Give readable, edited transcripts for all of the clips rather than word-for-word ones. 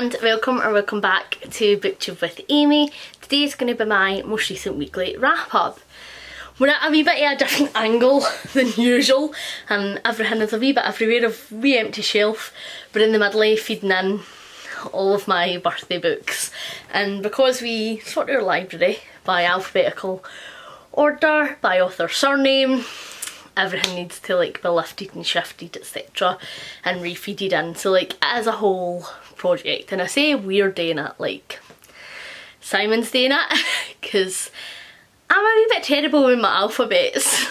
and welcome back to BookTube with Amy. Today is going to be my most recent weekly wrap up. We're at a wee bit of a different angle than usual and everything is a wee bit everywhere, a wee empty shelf. We're in the middle of feeding in all of my birthday books, and because we sort our library by alphabetical order, by author surname, everything needs to like be lifted and shifted, etc. and refeeded in, so like it is a whole project. And I say we're doing it like Simon's doing it because I'm a wee bit terrible with my alphabets.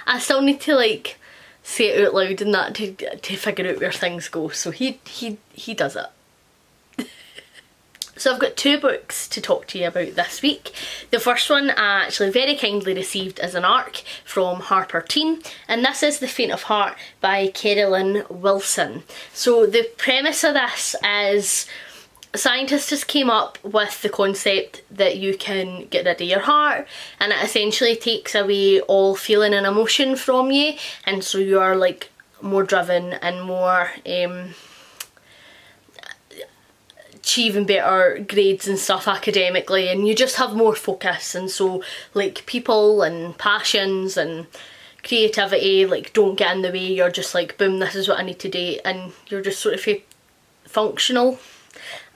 I still need to like say it out loud and that to figure out where things go, so he does it. So I've got two books to talk to you about this week. The first one I actually very kindly received as an ARC from Harper Teen, and this is The Faint of Heart by Carolyn Wilson. So the premise of this is scientists just came up with the concept that you can get rid of your heart, and it essentially takes away all feeling and emotion from you, and so you are like more driven and more achieving better grades and stuff academically, and you just have more focus. And so like people and passions and creativity like don't get in the way. You're just like, boom, this is what I need to do, and you're just sort of functional,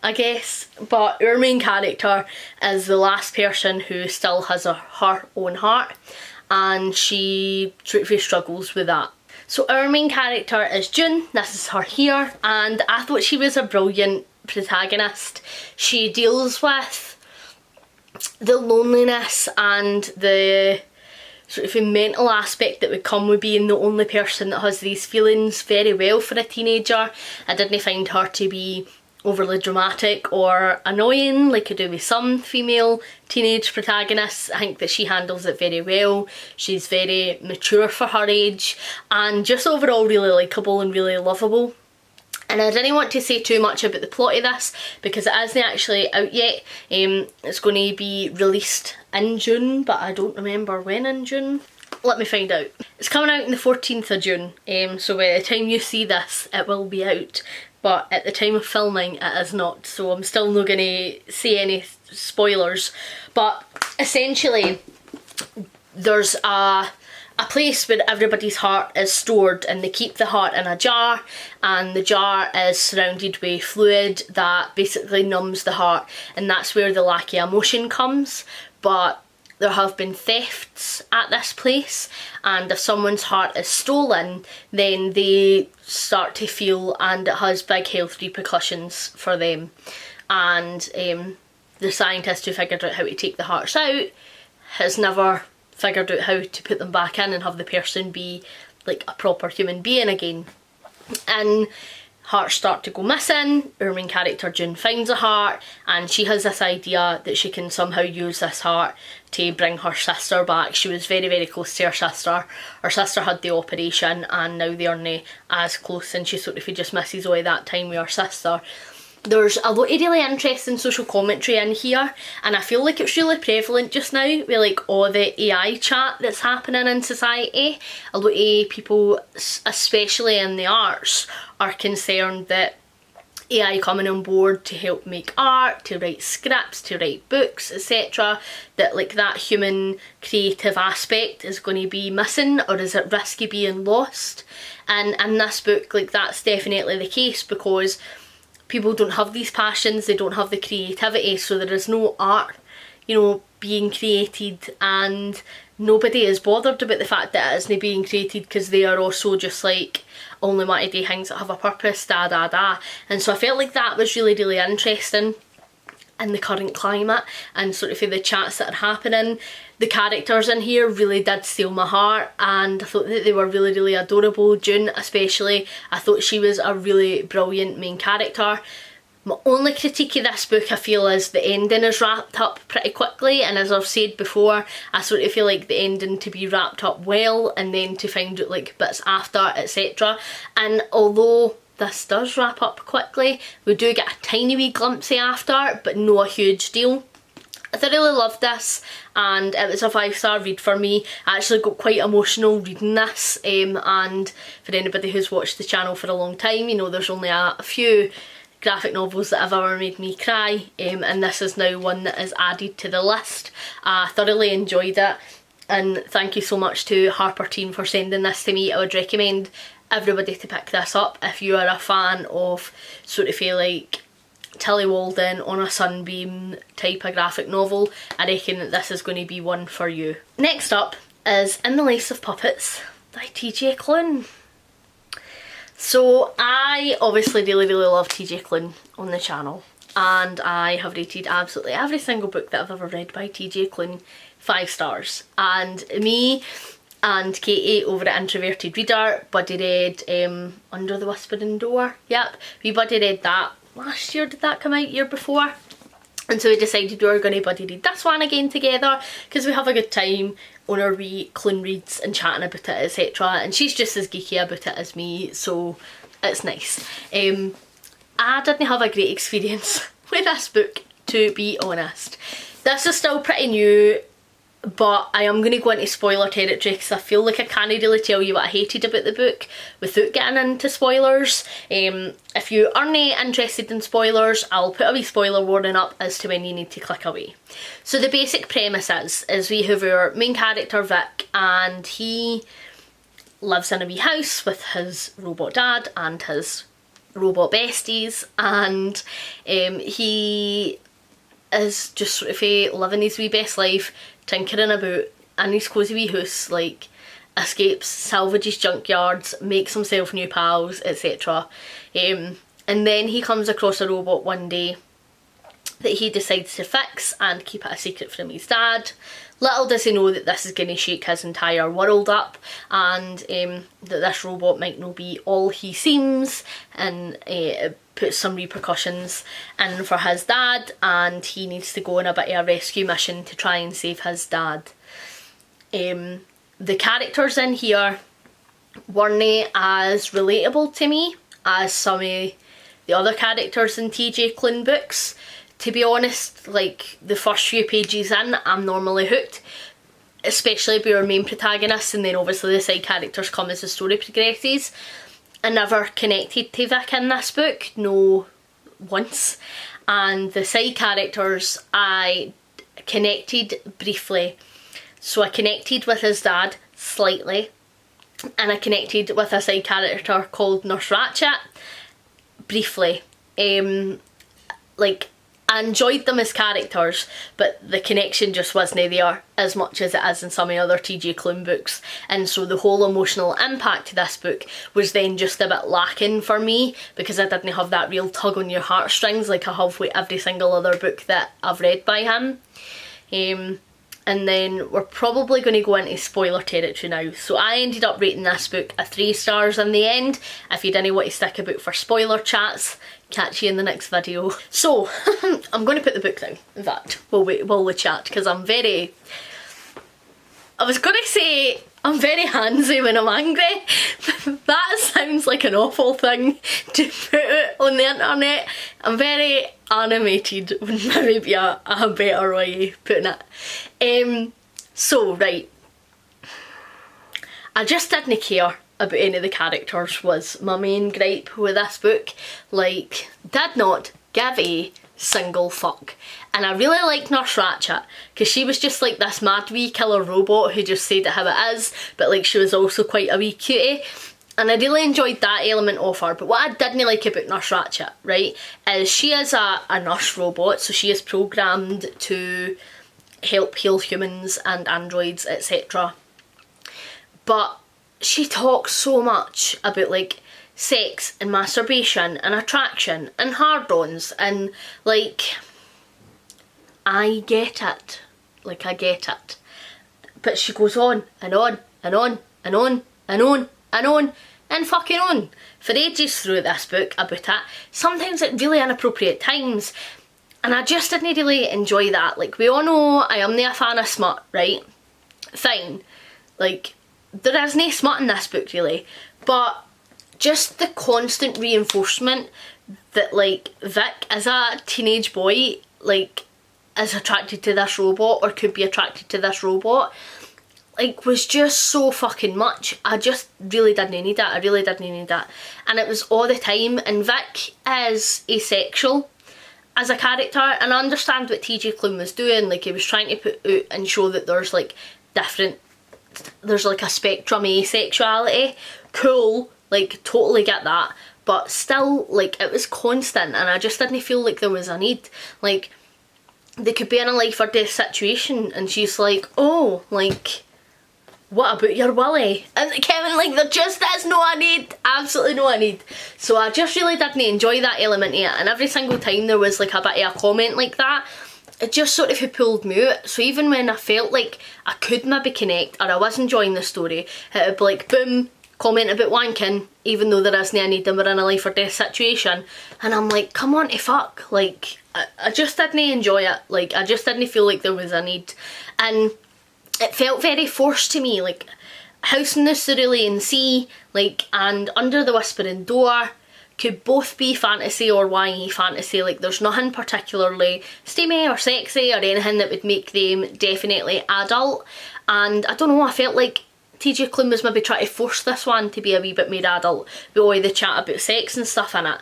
I guess. But our main character is the last person who still has her own heart, and she truthfully struggles with that. So our main character is June, this is her here, and I thought she was a brilliant protagonist. She deals with the loneliness and the sort of mental aspect that would come with being the only person that has these feelings very well for a teenager. I didn't find her to be overly dramatic or annoying like I do with some female teenage protagonists. I think that she handles it very well. She's very mature for her age and just overall really likeable and really lovable. And I didn't want to say too much about the plot of this because it isn't actually out yet. It's going to be released in June, but I don't remember when in June. Let me find out. It's coming out on the 14th of June, so by the time you see this it will be out. But at the time of filming it is not, so I'm still not going to say any spoilers. But essentially there's a place where everybody's heart is stored, and they keep the heart in a jar, and the jar is surrounded with fluid that basically numbs the heart, and that's where the lack of emotion comes. But there have been thefts at this place, and if someone's heart is stolen then they start to feel, and it has big health repercussions for them. And the scientist who figured out how to take the hearts out has never figured out how to put them back in and have the person be like a proper human being again. And hearts start to go missing. Our main character June finds a heart, and she has this idea that she can somehow use this heart to bring her sister back. She was very, very close to her sister. Her sister had the operation and now they aren't as close, and she sort of just misses away that time with her sister. There's a lot of really interesting social commentary in here, and I feel like it's really prevalent just now with like all the AI chat that's happening in society. A lot of people, especially in the arts, are concerned that AI coming on board to help make art, to write scripts, to write books, etc., that like that human creative aspect is going to be missing or is at risk of being lost. And in this book, like that's definitely the case, because people don't have these passions, they don't have the creativity, so there is no art, you know, being created, and nobody is bothered about the fact that it isn't being created because they are also just like only want to do things that have a purpose, da da da. And so I felt like that was really, really interesting in the current climate and sort of the chats that are happening. The characters in here really did steal my heart, and I thought that they were really, really adorable. June especially, I thought she was a really brilliant main character. My only critique of this book I feel is the ending is wrapped up pretty quickly, and as I've said before, I sort of feel like the ending to be wrapped up well and then to find out like bits after, etc. And although this does wrap up quickly, we do get a tiny wee glimpse after, but no a huge deal. I thoroughly loved this, and it was a 5-star read for me. I actually got quite emotional reading this, and for anybody who's watched the channel for a long time, you know there's only a few graphic novels that have ever made me cry, and this is now one that is added to the list. I thoroughly enjoyed it, and thank you so much to Harper Teen for sending this to me. I would recommend everybody to pick this up if you are a fan of sort of feel like Tilly Walden on a sunbeam type of graphic novel. I reckon that this is going to be one for you. Next up is In the Lace of Puppets by TJ Klune. So I obviously really love TJ Klune on the channel, and I have rated absolutely every single book that I've ever read by TJ Klune 5 stars. And me and Katie over at Introverted Reader buddy read Under the Whispering Door. Yep, we buddy read that last year. Did that come out? Year before? And so we decided we were going to buddy read this one again together because we have a good time on our wee Klune reads and chatting about it, etc. And she's just as geeky about it as me, so it's nice. I didn't have a great experience with this book, to be honest. This is still pretty new, but I am going to go into spoiler territory because I feel like I can't really tell you what I hated about the book without getting into spoilers. If you aren't interested in spoilers, I'll put a wee spoiler warning up as to when you need to click away. So the basic premise is we have our main character Vic, and he lives in a wee house with his robot dad and his robot besties, and he is just sort of living his wee best life, tinkering about in his cosy wee house, like escapes, salvages junkyards, makes himself new pals, etc. And then he comes across a robot one day that he decides to fix and keep it a secret from his dad. Little does he know that this is going to shake his entire world up, and that this robot might not be all he seems, and put some repercussions in for his dad, and he needs to go on a bit of a rescue mission to try and save his dad. The characters in here weren't as relatable to me as some of the other characters in TJ Klune books. To be honest, like the first few pages in, I'm normally hooked, especially by our main protagonist, and then obviously the side characters come as the story progresses. I never connected to Vic in this book, no once, and the side characters I connected briefly. So I connected with his dad slightly, and I connected with a side character called Nurse Ratchet briefly. Like, I enjoyed them as characters, but the connection just wasn't there as much as it is in some of the other TJ Klune books, and so the whole emotional impact to this book was then just a bit lacking for me because I didn't have that real tug on your heartstrings like I have with every single other book that I've read by him. And then we're probably going to go into spoiler territory now. So I ended up rating this book a 3 stars in the end. If you didn't want to stick about for spoiler chats, catch you in the next video. So I'm going to put the book down, in fact, while we chat, because I was going to say I'm very handsy when I'm angry. That sounds like an awful thing to put on the internet. I'm very animated would maybe be a better way of putting it. So right, I just didn't care about any of the characters was my main gripe with this book. Like, did not give a single fuck. And I really like Nurse Ratchet because she was just like this mad wee killer robot who just said it how it is, but like she was also quite a wee cutie, and I really enjoyed that element of her. But what I didn't like about Nurse Ratchet, right, is she is a nurse robot, so she is programmed to help heal humans and androids, etc. But she talks so much about like sex and masturbation and attraction and hard-ons, and like, I get it, like I get it, but she goes on and on and on and on and on and on and fucking on for ages through this book about it, sometimes at really inappropriate times, and I just didn't really enjoy that. Like, we all know I am not a fan of smut, right? Fine, like there is no smut in this book really, but just the constant reinforcement that like Vic as a teenage boy like is attracted to this robot or could be attracted to this robot. like was just so fucking much. I just really didn't need it. I really didn't need it. And it was all the time. And Vic is asexual as a character, and I understand what TJ Klune was doing. Like, he was trying to put out and show that there's like different, there's like a spectrum of asexuality. Cool, like totally get that. But still, like, it was constant, and I just didn't feel like there was a need. Like, they could be in a life or death situation and she's like, oh, like, what about your willy? And Kevin, like, there just is no a need, absolutely no a need. So I just really didn't enjoy that element of it, and every single time there was like a bit of a comment like that, it just sort of pulled me out. So even when I felt like I could maybe connect or I was enjoying the story, it would be like, boom, comment about wanking, even though there isn't a need and we're in a life or death situation. And I'm like, come on to fuck. Like, I just didn't enjoy it. Like, I just didn't feel like there was a need. And it felt very forced to me. Like, House in the Cerulean Sea, like, and Under the Whispering Door could both be fantasy or YA fantasy. Like, there's nothing particularly steamy or sexy or anything that would make them definitely adult. And I don't know, I felt like TJ Klune was maybe trying to force this one to be a wee bit more adult with all the chat about sex and stuff in it.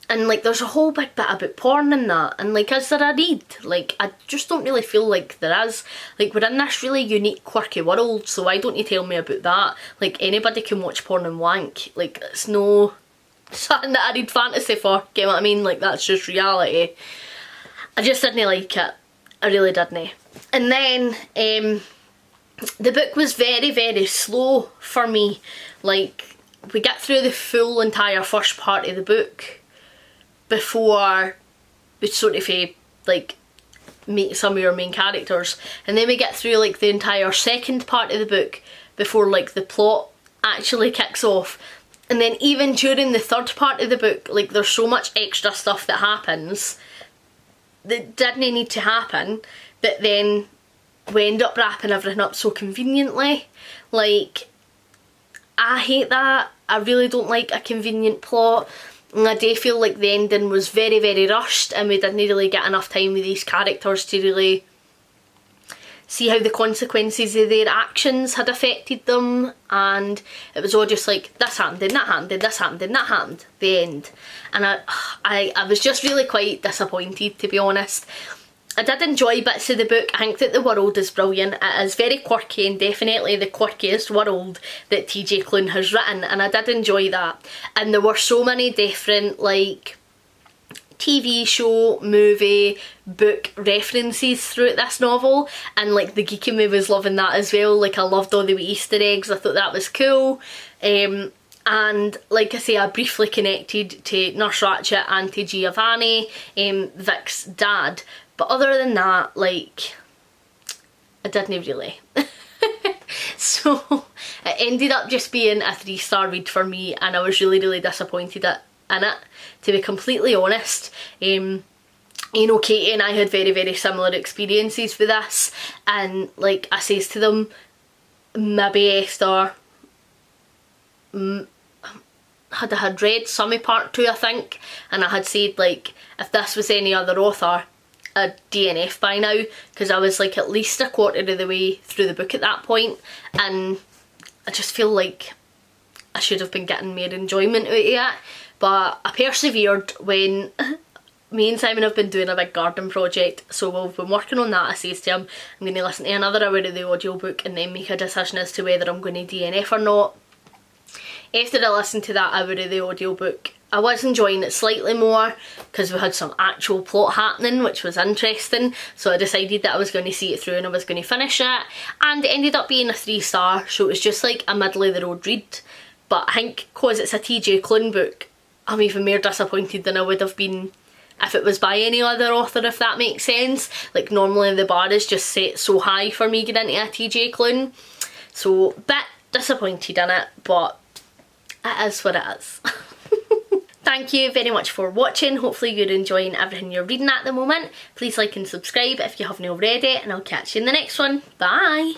And like, there's a whole big bit about porn in that, and like, is there a need? Like, I just don't really feel like there is. Like, we're in this really unique, quirky world, so why don't you tell me about that? Like, anybody can watch porn and wank. Like, it's no something that I read fantasy for, get what I mean? Like, that's just reality. I just didn't like it. I really didn't. And then, the book was very, very slow for me. Like, we get through the full entire first part of the book before we sort of like meet some of your main characters, and then we get through like the entire second part of the book before like the plot actually kicks off. And then even during the third part of the book, like, there's so much extra stuff that happens that didn't need to happen, that then we end up wrapping everything up so conveniently. Like, I hate that. I really don't like a convenient plot. And I do feel like the ending was very, very rushed, and we didn't really get enough time with these characters to really see how the consequences of their actions had affected them. And it was all just like, this happened, and that happened, and this happened, and that happened, the end. And I was just really quite disappointed, to be honest. I did enjoy bits of the book. I think that the world is brilliant. It is very quirky, and definitely the quirkiest world that TJ Klune has written, and I did enjoy that. And there were so many different, like, TV show, movie, book references throughout this novel, and like the geeky me was loving that as well. Like, I loved all the wee Easter eggs. I thought that was cool. And like I say, I briefly connected to Nurse Ratched and to Giovanni, Vic's dad. But other than that, like, I didn't really. So it ended up just being a 3-star read for me, and I was really, really disappointed in it, to be completely honest. You know, Katie and I had very, very similar experiences with this, and like I says to them, maybe Esther had read some of part 2, I think, and I had said, like, if this was any other author, a DNF by now, because I was like at least a quarter of the way through the book at that point, and I just feel like I should have been getting more enjoyment out of it. But I persevered when me and Simon have been doing a big garden project, so we've been working on that. I says to him, I'm going to listen to another hour of the audiobook and then make a decision as to whether I'm going to DNF or not. After I listened to that hour of the audiobook, I was enjoying it slightly more because we had some actual plot happening, which was interesting. So I decided that I was going to see it through and I was going to finish it. And it ended up being a 3-star, so it was just like a middle of the road read. But I think because it's a TJ Klune book, I'm even more disappointed than I would have been if it was by any other author, if that makes sense. Like, normally the bar is just set so high for me getting into a TJ Klune. So, bit disappointed in it, but it is what it is. Thank you very much for watching. Hopefully you're enjoying everything you're reading at the moment. Please like and subscribe if you haven't already, and I'll catch you in the next one. Bye!